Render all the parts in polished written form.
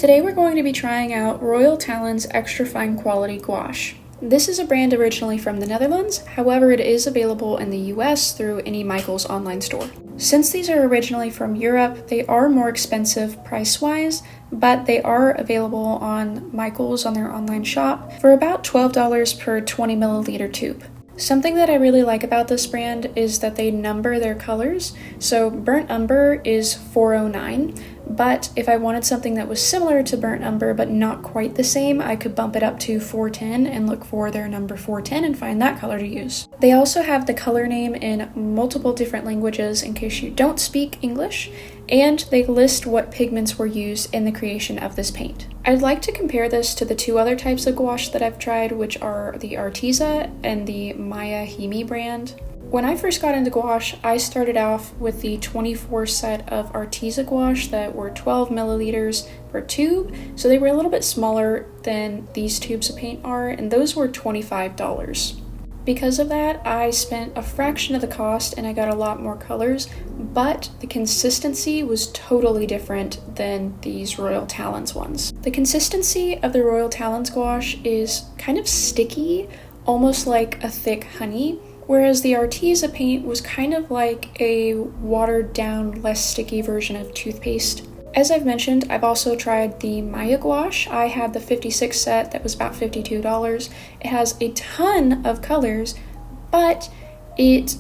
Today we're going to be trying out Royal Talens Extra Fine Quality Gouache. This is a brand originally from the Netherlands, however it is available in the US through any Michaels online store. Since these are originally from Europe, they are more expensive price-wise, but they are available on Michaels on their online shop for about $12 per 20 milliliter tube. Something that I really like about this brand is that they number their colors, so Burnt Umber is 409, but if I wanted something that was similar to Burnt Umber but not quite the same, I could bump it up to 410 and look for their number 410 and find that color to use. They also have the color name in multiple different languages in case you don't speak English, and they list what pigments were used in the creation of this paint. I'd like to compare this to the two other types of gouache that I've tried, which are the Arteza and the Maya Himi brand. When I first got into gouache, I started off with the 24 set of Arteza gouache that were 12 milliliters per tube, so they were a little bit smaller than these tubes of paint are, and those were $25. Because of that, I spent a fraction of the cost and I got a lot more colors, but the consistency was totally different than these Royal Talens ones. The consistency of the Royal Talens gouache is kind of sticky, almost like a thick honey, whereas the Arteza paint was kind of like a watered down, less sticky version of toothpaste. As I've mentioned, I've also tried the Maya gouache. I had the 56 set that was about $52. It has a ton of colors, but it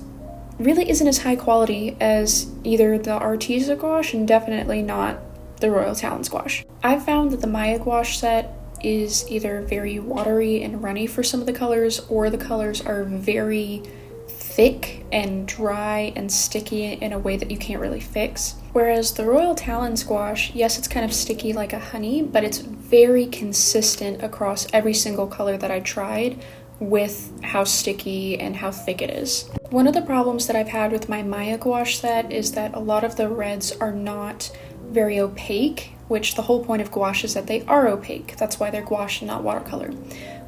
really isn't as high quality as either the Arteza gouache and definitely not the Royal Talens gouache. I've found that the Maya gouache set is either very watery and runny for some of the colors, or the colors are very thick and dry and sticky in a way that you can't really fix. Whereas the Royal Talens gouache, yes, it's kind of sticky like a honey, but it's very consistent across every single color that I tried with how sticky and how thick it is. One of the problems that I've had with my Maya gouache set is that a lot of the reds are not very opaque, which the whole point of gouache is that they are opaque. That's why they're gouache and not watercolor.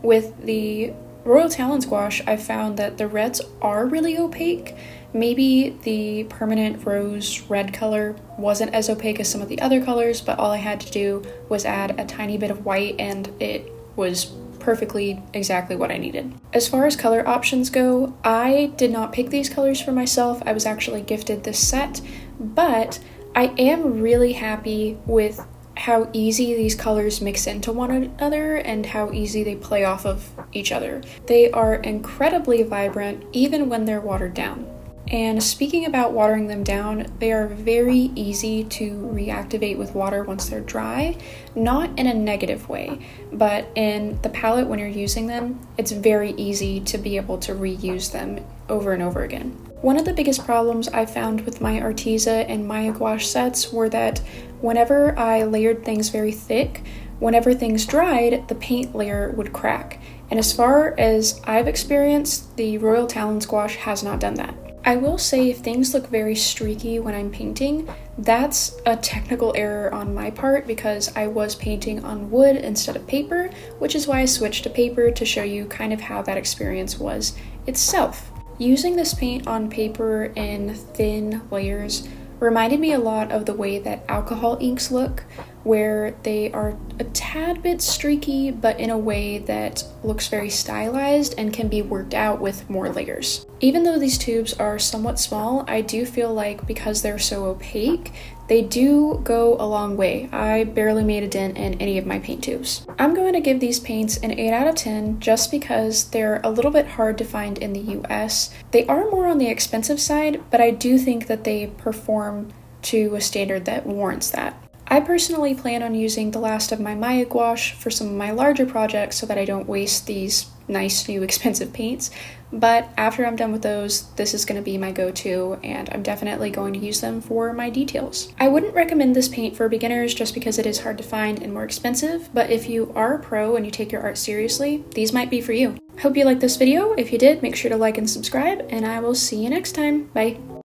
With the Royal Talens gouache, I found that the reds are really opaque. Maybe the permanent rose red color wasn't as opaque as some of the other colors, but all I had to do was add a tiny bit of white and it was perfectly exactly what I needed. As far as color options go, I did not pick these colors for myself. I was actually gifted this set, but I am really happy with how easy these colors mix into one another and how easy they play off of each other. They are incredibly vibrant even when they're watered down. And speaking about watering them down, they are very easy to reactivate with water once they're dry, not in a negative way, but in the palette when you're using them, it's very easy to be able to reuse them over and over again. One of the biggest problems I found with my Arteza and Maya gouache sets were that whenever I layered things very thick, whenever things dried, the paint layer would crack. And as far as I've experienced, the Royal Talens gouache has not done that. I will say if things look very streaky when I'm painting, that's a technical error on my part because I was painting on wood instead of paper, which is why I switched to paper to show you kind of how that experience was itself. Using this paint on paper in thin layers reminded me a lot of the way that alcohol inks look, where they are a tad bit streaky, but in a way that looks very stylized and can be worked out with more layers. Even though these tubes are somewhat small, I do feel like because they're so opaque, they do go a long way. I barely made a dent in any of my paint tubes. I'm going to give these paints an 8 out of 10 just because they're a little bit hard to find in the US. They are more on the expensive side, but I do think that they perform to a standard that warrants that. I personally plan on using the last of my Maya gouache for some of my larger projects so that I don't waste these nice new expensive paints, but after I'm done with those, this is going to be my go-to and I'm definitely going to use them for my details. I wouldn't recommend this paint for beginners just because it is hard to find and more expensive, but if you are a pro and you take your art seriously, these might be for you. Hope you liked this video. If you did, make sure to like and subscribe, and I will see you next time. Bye!